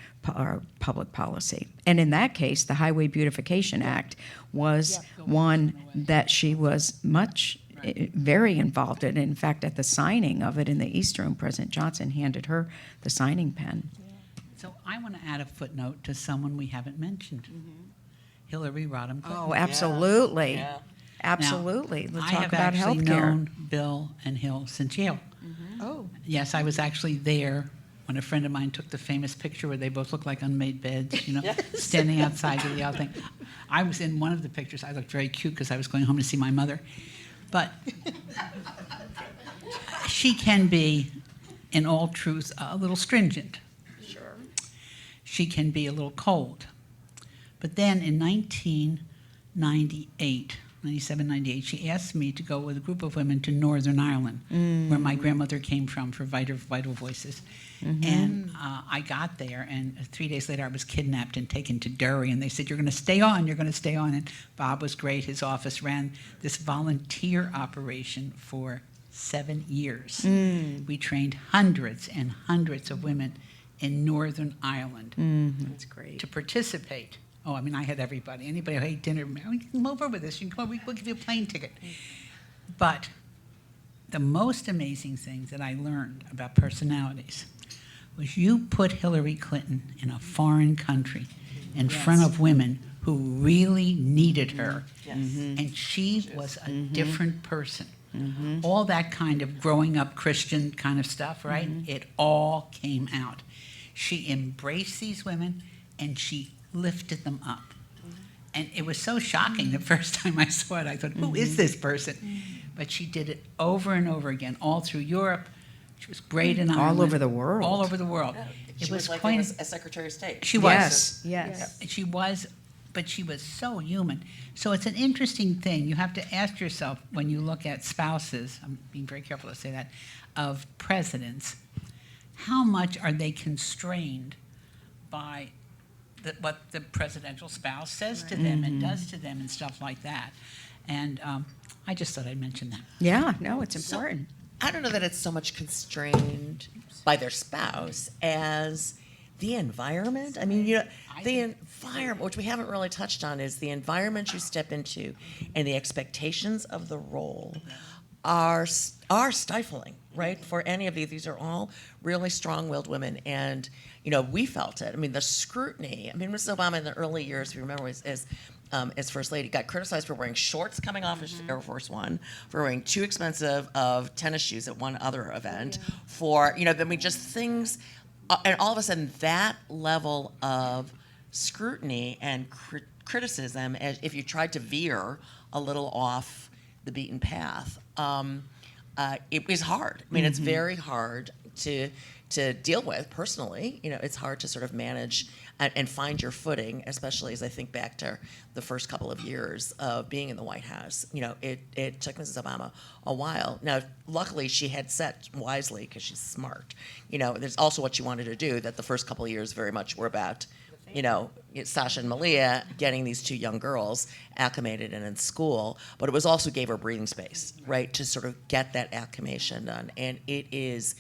public policy. And in that case, the Highway Beautification Act was one that she was very involved in. In fact, at the signing of it in the East Room, President Johnson handed her the signing pen. So I want to add a footnote to someone we haven't mentioned. Hillary Rodham Clinton. Oh, absolutely. Yeah. Absolutely. Now, Let's I talk have about actually health care. known Bill and Hill since Yale. Oh. Yes, I was actually there when a friend of mine took the famous picture where they both look like unmade beds, standing outside the Yale thing. I was in one of the pictures. I looked very cute because I was going home to see my mother. But she can be, in all truth, a little stringent. Sure. She can be a little cold. But then in 1998, 97, 98, she asked me to go with a group of women to Northern Ireland, where my grandmother came from for Vital Voices. And I got there, and 3 days later I was kidnapped and taken to Derry, and they said, you're going to stay on. And Bob was great. His office ran this volunteer operation for 7 years. We trained hundreds and hundreds of women in Northern Ireland That's great. to participate. Oh, I mean, I had everybody. Anybody who ate dinner, we can come over with us. You can come over, we'll give you a plane ticket. But the most amazing thing that I learned about personalities was you put Hillary Clinton in a foreign country in front of women who really needed her. And she was a different person. All that kind of growing up Christian kind of stuff, right? It all came out. She embraced these women and she lifted them up. And it was so shocking the first time I saw it. I thought, who is this person? But she did it over and over again, all through Europe. She was great in Ireland. All over the world. All over the world. She It was like quite. a Secretary of State. She was. Yes. She was, but she was so human. So it's an interesting thing. You have to ask yourself when you look at spouses, I'm being very careful to say that, of presidents, how much are they constrained by what the presidential spouse says to them and does to them and stuff like that. And I just thought I'd mention that. Yeah, no, it's important. I don't know that it's so much constrained by their spouse as the environment. I mean, the environment, which we haven't really touched on, is the environment you step into and the expectations of the role are stifling, right? For any of these are all really strong-willed women, and we felt it. I mean, the scrutiny. I mean, Mrs. Obama in the early years, if you remember, as First Lady, got criticized for wearing shorts coming off of Air Force One, for wearing too expensive of tennis shoes at one other event, for just things, and all of a sudden that level of scrutiny and criticism, as if you tried to veer a little off the beaten path, it was hard. I mean, it's very hard to deal with personally. It's hard to sort of manage and find your footing, especially as I think back to the first couple of years of being in the White House. It took Mrs. Obama a while. Now, luckily, she had set wisely because she's smart. There's also what she wanted to do, that the first couple of years very much were about Sasha and Malia getting these two young girls acclimated and in school, but it was also gave her breathing space, right, to sort of get that acclimation done. And it is,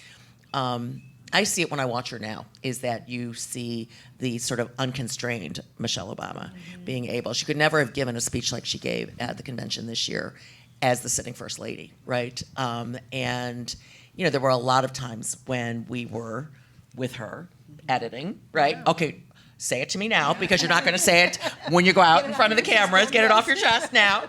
I see it when I watch her now, is that you see the sort of unconstrained Michelle Obama being able, she could never have given a speech like she gave at the convention this year as the sitting first lady, right? And, there were a lot of times when we were with her editing, right? Okay, say it to me now, because you're not going to say it when you go out in front of the cameras. Get it off your chest now,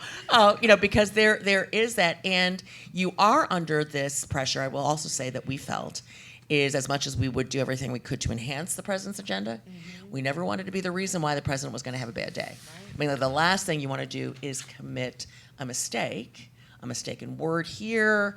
because there is that, and you are under this pressure. I will also say that we felt is, as much as we would do everything we could to enhance the president's agenda, we never wanted to be the reason why the president was going to have a bad day. I mean, the last thing you want to do is commit a mistaken word here,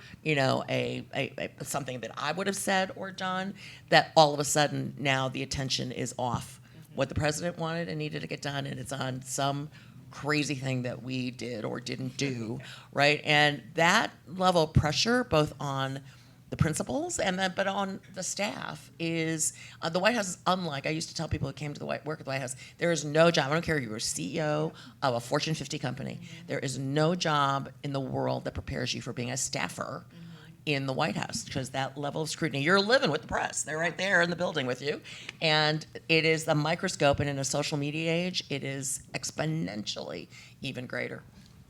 something that I would have said or done, that all of a sudden now the attention is off what the president wanted and needed to get done, and it's on some crazy thing that we did or didn't do, right? And that level of pressure, both on the principals but on the staff, is the White House is unlike. I used to tell people who came to work at the White House, there is no job. I don't care if you're a CEO of a Fortune 50 company. There is no job in the world that prepares you for being a staffer in the White House, because that level of scrutiny, you're living with the press. They're right there in the building with you, and it is the microscope. And in a social media age, it is exponentially even greater.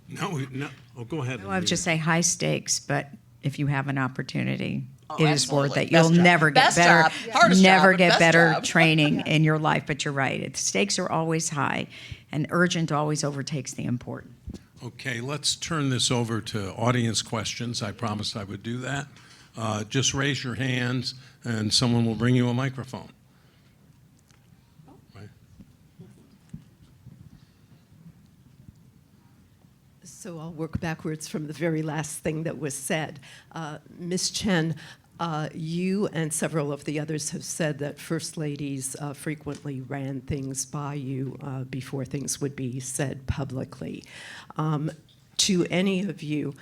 No. Oh, go ahead. I would just say high stakes, but if you have an opportunity, Oh, it is worth absolutely. it. You'll Best job. never get Best better, job. Hardest never job, but get best better job. training in your life. But you're right; the stakes are always high, and urgent always overtakes the important. Okay, let's turn this over to audience questions. I promised I would do that. Just raise your hands, and someone will bring you a microphone. Right. So I'll work backwards from the very last thing that was said. Ms. Tchen, you and several of the others have said that first ladies frequently ran things by you before things would be said publicly. To any of you,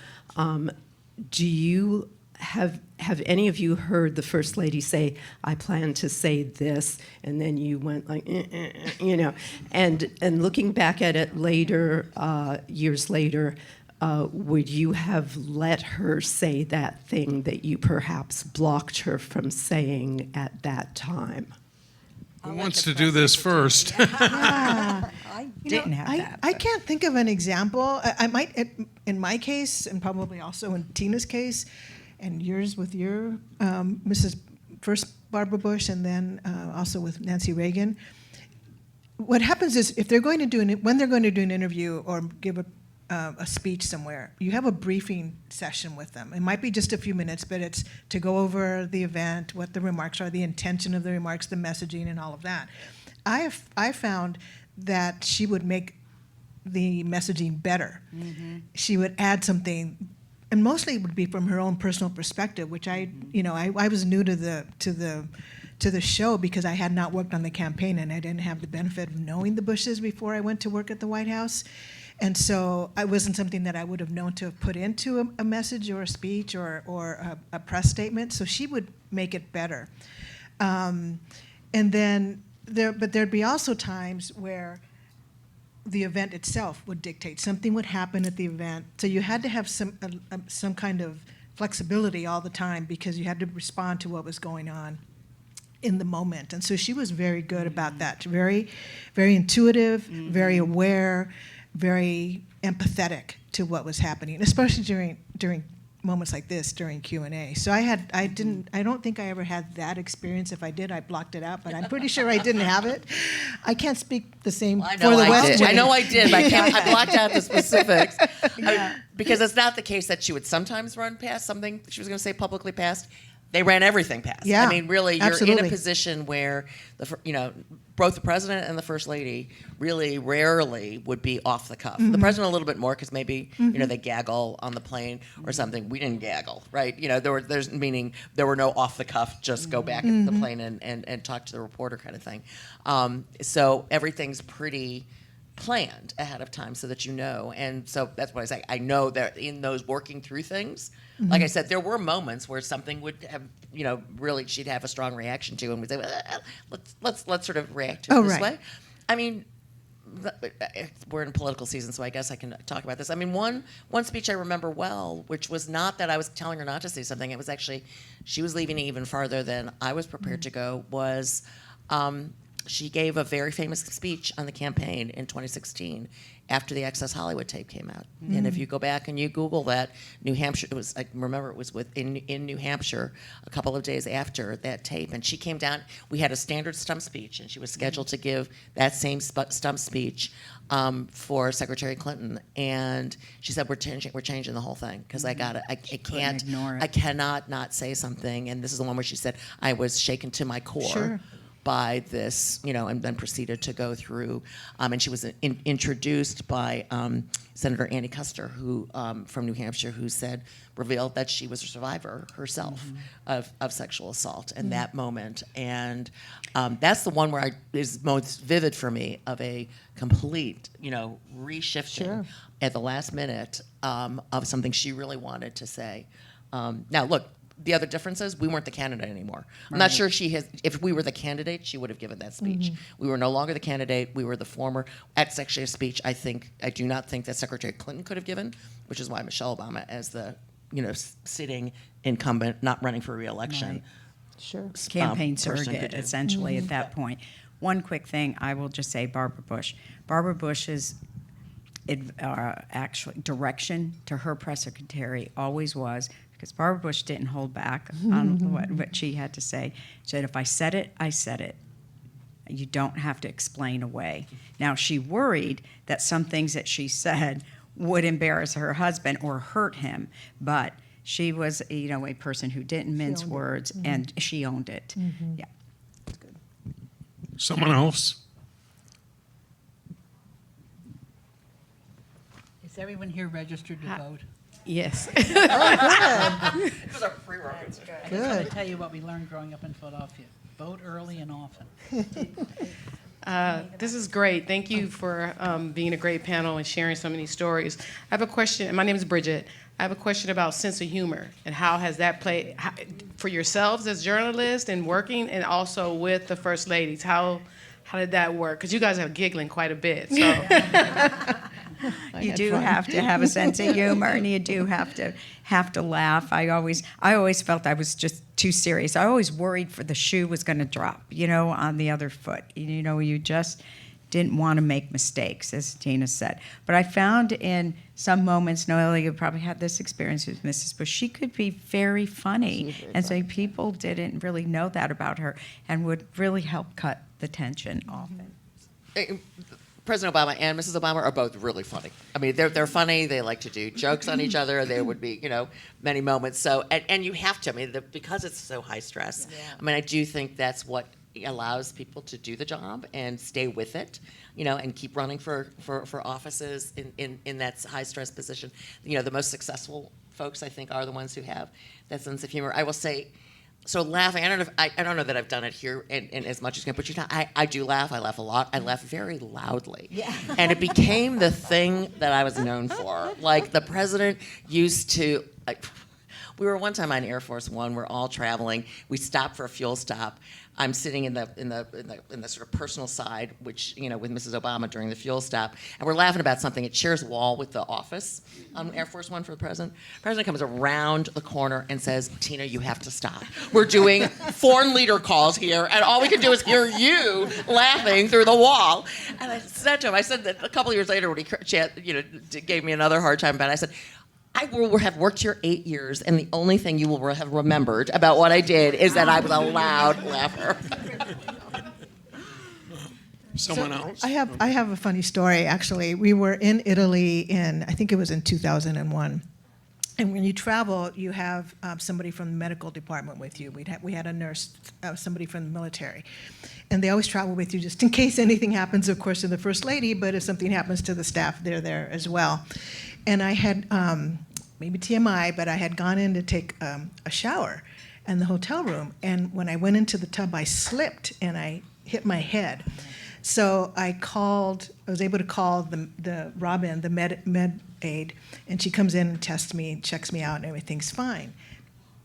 do you have any of you heard the first lady say, "I plan to say this," and then you went like, and looking back at it later, years later, would you have let her say that thing that you perhaps blocked her from saying at that time? Who wants to do this first? I didn't have that. I can't think of an example. I might, in my case, and probably also in Tina's case, and yours with your Mrs. First Barbara Bush, and then also with Nancy Reagan. What happens is, if they're going to do when they're going to do an interview or give a speech somewhere, you have a briefing session with them. It might be just a few minutes, but it's to go over the event, what the remarks are, the intention of the remarks, the messaging, and all of that. I found that she would make the messaging better. She would add something, and mostly it would be from her own personal perspective, which I was new to the show because I had not worked on the campaign and I didn't have the benefit of knowing the Bushes before I went to work at the White House. And so it wasn't something that I would have known to have put into a message or a speech or a press statement. So she would make it better. And then there'd be also times where the event itself would dictate. Something would happen at the event. So you had to have some kind of flexibility all the time because you had to respond to what was going on in the moment. And so she was very good about that. Very, very intuitive, very aware, very empathetic to what was happening, especially during moments like this, during Q&A. So I don't think I ever had that experience. If I did, I blocked it out, but I'm pretty sure I didn't have it. I can't speak the same Well, for the West Wing. I know I did, but I blocked out the specifics. Because it's not the case that she would sometimes run past something she was going to say publicly past. They ran everything past. Yeah, I mean, really, you're in absolutely. a position where both the president and the first lady really rarely would be off the cuff. The president a little bit more because maybe they gaggle on the plane or something. We didn't gaggle, right? There were no off the cuff. Just go back at the plane and talk to the reporter kind of thing. So everything's pretty planned ahead of time so that you know. And so that's what I say. I know that in those working through things, like I said, there were moments where something would have really she'd have a strong reaction to, and we'd say, let's sort of react to it Oh, this right. way. I mean, we're in political season, so I guess I can talk about this. I mean, one speech I remember well, which was not that I was telling her not to say something. It was actually she was leaving even farther than I was prepared to go. Was she gave a very famous speech on the campaign in 2016 after the Access Hollywood tape came out. And if you go back and you Google that, New Hampshire, it was, I remember it was in New Hampshire a couple of days after that tape. And she came down, we had a standard stump speech, and she was scheduled to give that same stump speech for Secretary Clinton. And she said, we're changing the whole thing, because I can't, ignore it. I cannot not say something. And this is the one where she said, I was shaken to my core. Sure. By this, and then proceeded to go through, and she was introduced by Senator Annie Custer, who from New Hampshire, who revealed that she was a survivor herself of sexual assault in that moment, and that's the one where is most vivid for me of a complete, reshifting Sure. at the last minute of something she really wanted to say. Now, look. The other difference is we weren't the candidate anymore. I'm not sure if we were the candidate, she would have given that speech. We were no longer the candidate. We were the former. That's actually a speech I do not think that Secretary Clinton could have given, which is why Michelle Obama, as the sitting incumbent, not running for re-election. Right. Sure. Campaign person surrogate, could do. essentially, at that point. One quick thing, I will just say Barbara Bush. Barbara Bush's actually direction to her press secretary always was, because Barbara Bush didn't hold back on what she had to say. She said, if I said it, I said it. You don't have to explain away. Now, she worried that some things that she said would embarrass her husband or hurt him, but she was, a person who didn't mince words, and she owned it. Yeah. Someone else? Is everyone here registered to vote? Yes. Those are prerequisites. I just want to tell you what we learned growing up in Philadelphia. Vote early and often. This is great. Thank you for being a great panel and sharing so many stories. I have a question. My name is Bridget. I have a question about sense of humor and how has that played for yourselves as journalists and working, and also with the First Ladies. How did that work? Because you guys are giggling quite a bit. So. You do have to have a sense of humor, and you do have to laugh. I always felt I was just too serious. I always worried the shoe was going to drop, on the other foot. You just didn't want to make mistakes, as Tina said. But I found in some moments, Noelia, you probably had this experience with Mrs. Bush, she could be very funny. And so people didn't really know that about her and would really help cut the tension often. President Obama and Mrs. Obama are both really funny. I mean, they're funny. They like to do jokes on each other. There would be, many moments. So, and you have to. I mean, because it's so high stress. Yeah. I mean, I do think that's what allows people to do the job and stay with it, and keep running for offices in that high stress position. The most successful folks, I think, are the ones who have that sense of humor. I will say. So laughing, I don't know that I've done it here in as much as can, but I do laugh. I laugh a lot. I laugh very loudly. Yeah. And it became the thing that I was known for. Like the president used to. We were one time on Air Force One. We're all traveling. We stopped for a fuel stop. I'm sitting in the sort of personal side, which with Mrs. Obama during the fuel stop, and we're laughing about something. It shares a wall with the office on Air Force One for the president. The president comes around the corner and says, "Tina, you have to stop. We're doing foreign leader calls here, and all we can do is hear you laughing through the wall." And I said to him, I said that a couple of years later when he gave me another hard time about it, I said, I will have worked here 8 years, and the only thing you will have remembered about what I did is that I was a loud laugher. Someone else? I have a funny story, actually. We were in Italy I think it was in 2001. And when you travel, you have somebody from the medical department with you. We had a nurse, somebody from the military. And they always travel with you just in case anything happens, of course, to the First Lady, but if something happens to the staff, they're there as well. And I had, maybe TMI, but I had gone in to take a shower in the hotel room. And when I went into the tub, I slipped and I hit my head. So I was able to call the Robin, the med aide, and she comes in and tests me, checks me out, and everything's fine.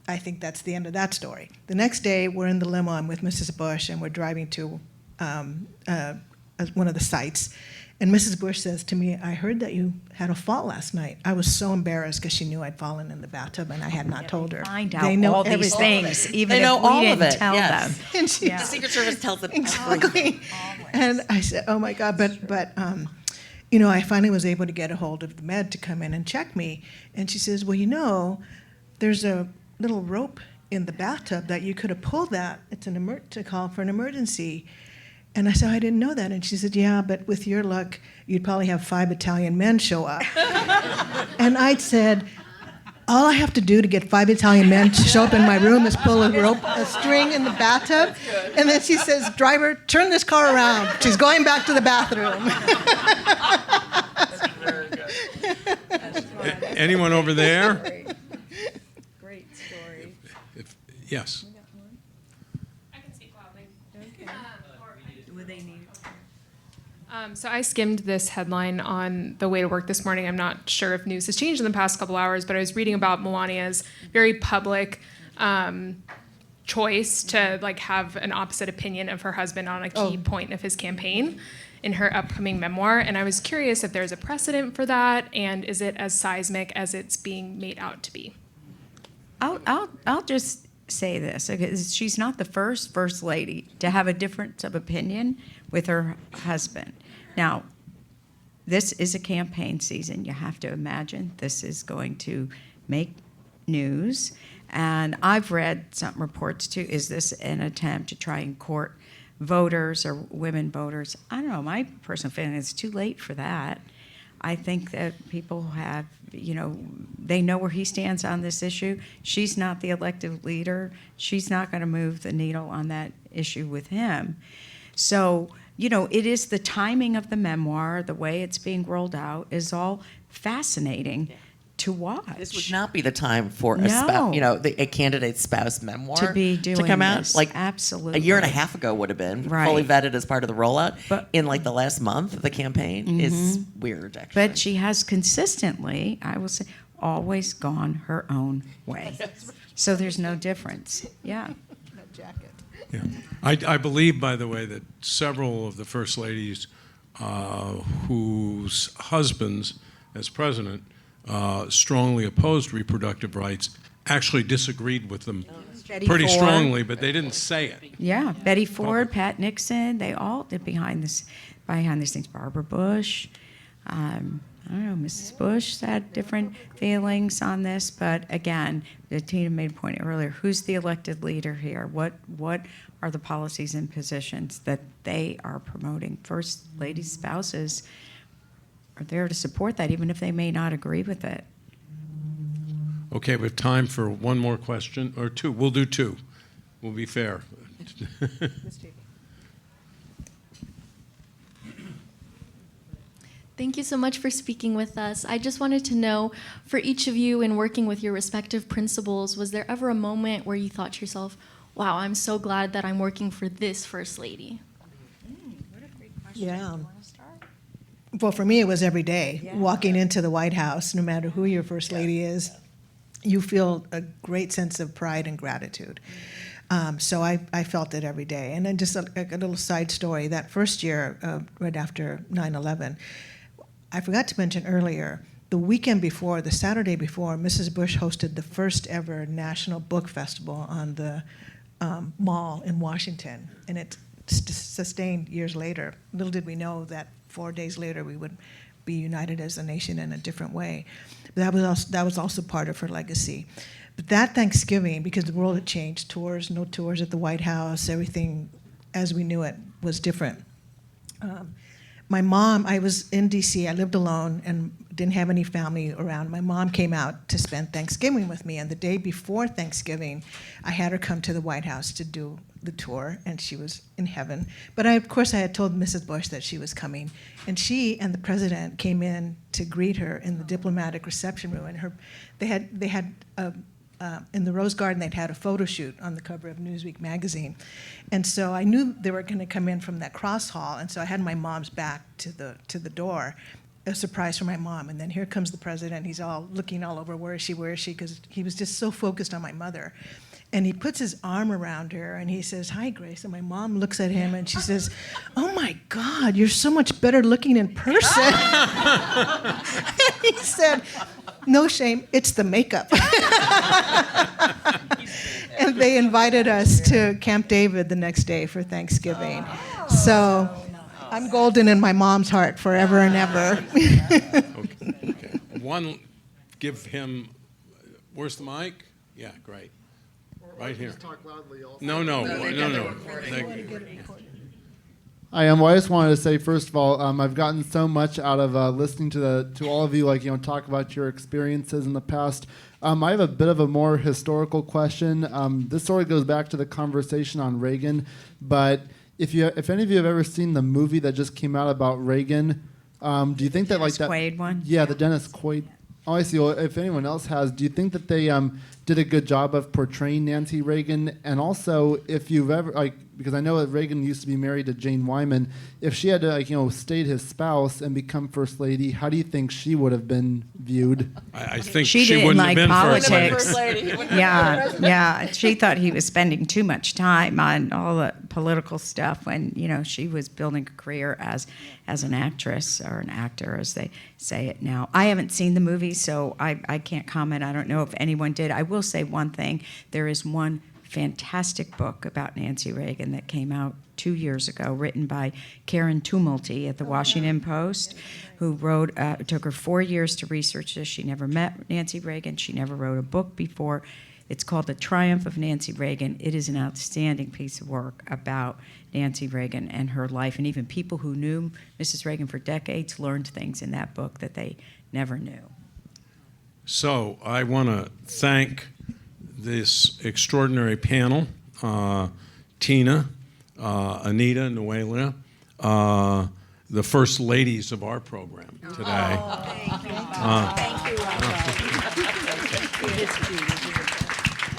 I think that's the end of that story. The next day, we're in the limo. I'm with Mrs. Bush, and we're driving to one of the sites. And Mrs. Bush says to me, I heard that you had a fall last night. I was so embarrassed because she knew I'd fallen in the bathtub, and I had not told her. Find out They know all these everything. things, even They if know we all of didn't it, tell yes. them. And she The Secret Service tells them Exactly. And I said, oh my God, but you know, I finally was able to get a hold of the med to come in and check me. And she says, well, you know, there's a little rope in the bathtub that you could have pulled that. It's to call for an emergency. And I said, I didn't know that. And she said, yeah, but with your luck, you'd probably have 5 Italian men show up. And I said, all I have to do to get 5 Italian men to show up in my room is pull a string in the bathtub. And then she says, driver, turn this car around. She's going back to the bathroom. Anyone over there? Great story. Yes. I can speak loudly. Would they need? So I skimmed this headline on the way to work this morning. I'm not sure if news has changed in the past couple hours, but I was reading about Melania's very public choice to like have an opposite opinion of her husband on a key point of his campaign in her upcoming memoir. And I was curious if there's a precedent for that, and is it as seismic as it's being made out to be? I'll just say this. Okay, she's not the first lady to have a difference of opinion with her husband. Now, this is a campaign season. You have to imagine this is going to make news. And I've read some reports too. Is this an attempt to try and court voters or women voters? I don't know. My personal feeling is it's too late for that. I think that people have, you know, they know where he stands on this issue. She's not the elected leader. She's not going to move the needle on that issue with him. So, you know, it is the timing of the memoir, the way it's being rolled out is all fascinating to watch. This would not be the time for a No. a candidate's spouse memoir To be doing come out. this. Like Absolutely. a year and a half ago would have been Right. fully vetted as part of the rollout. But- in like the last month of the campaign is weird, actually. But she has consistently, I will say, always gone her own way. So there's no difference. Yeah. Yeah. I believe, by the way, that several of the first ladies whose husbands, as president, strongly opposed reproductive rights actually disagreed with them Betty pretty Ford. strongly, but they didn't say it. Yeah, Betty Ford, Pat Nixon, they all did behind these things. Barbara Bush, I don't know, Mrs. Bush had different feelings on this, but again, Tina made a point earlier, who's the elected leader here? What are the policies and positions that they are promoting? First lady spouses are there to support that, even if they may not agree with it. Okay, we have time for one more question, or two. We'll do two. We'll be fair. Thank you so much for speaking with us. I just wanted to know, for each of you in working with your respective principals, was there ever a moment where you thought to yourself, wow, I'm so glad that I'm working for this First Lady? Yeah. Well, for me, it was every day. Walking into the White House, no matter who your first lady is, you feel a great sense of pride and gratitude. So I felt it every day. And then just a little side story. That first year, right after 9/11, I forgot to mention earlier, the weekend before, the Saturday before, Mrs. Bush hosted the first ever National Book Festival on the mall in Washington. And it sustained years later. Little did we know that 4 days later we would be united as a nation in a different way. But that was also part of her legacy. But that Thanksgiving, because the world had changed, no tours at the White House, everything as we knew it was different. My mom, I was in D.C., I lived alone and didn't have any family around. My mom came out to spend Thanksgiving with me, and the day before Thanksgiving, I had her come to the White House to do the tour, and she was in heaven. But of course, I had told Mrs. Bush that she was coming, and she and the president came in to greet her in the diplomatic reception room, and they had in the Rose Garden, they'd had a photo shoot on the cover of Newsweek magazine. And so I knew they were going to come in from that cross hall, and so I had my mom's back to the door. a surprise for my mom. And then here comes the president. He's all looking all over, where is she, because he was just so focused on my mother. And he puts his arm around her and he says, "Hi, Grace." And my mom looks at him and she says, "Oh my God, you're so much better looking in person." And he said, "No shame, it's the makeup." And they invited us to Camp David the next day for Thanksgiving. So I'm golden in my mom's heart forever and ever. Okay. One, give him, where's the mic? Yeah, great. Right here. Talk loudly also. No. Well, I just wanted to say, first of all, I've gotten so much out of listening to all of you, talk about your experiences in the past. I have a bit of a more historical question. This sort of goes back to the conversation on Reagan, but if any of you have ever seen the movie that just came out about Reagan, do you think that Dennis Quaid one? Yeah, the Dennis Quaid. Oh, I see. Well, if anyone else has, do you think that they did a good job of portraying Nancy Reagan? And also, if you've ever, because I know that Reagan used to be married to Jane Wyman, if she had to, stayed his spouse and become First Lady, how do you think she would have been viewed? I think She she didn't wouldn't like have been politics. First Lady. Yeah. She thought he was spending too much time on all the political stuff when, she was building a career as an actress or an actor, as they say it now. I haven't seen the movie, so I can't comment. I don't know if anyone did. I will say one thing. There is one fantastic book about Nancy Reagan that came out 2 years ago, written by Karen Tumulty at the Washington Post, who wrote, it took her 4 years to research this. She never met Nancy Reagan. She never wrote a book before. It's called The Triumph of Nancy Reagan. It is an outstanding piece of work about Nancy Reagan and her life, and even people who knew Mrs. Reagan for decades learned things in that book that they never knew. So I want to thank this extraordinary panel, Tina, Anita, Noelia, the first ladies of our program today.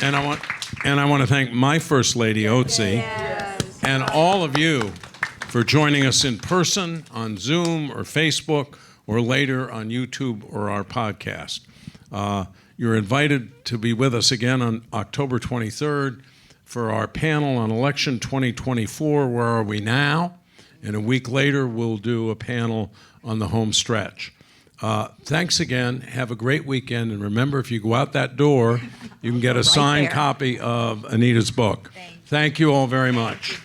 And I want to thank my first lady, Oates, and all of you for joining us in person on Zoom or Facebook or later on YouTube or our podcast. You're invited to be with us again on October 23rd for our panel on election 2024, Where Are We Now? And a week later, we'll do a panel on the home stretch. Thanks again. Have a great weekend. And remember, if you go out that door, you can get a signed copy of Anita's book. Thank you all very much.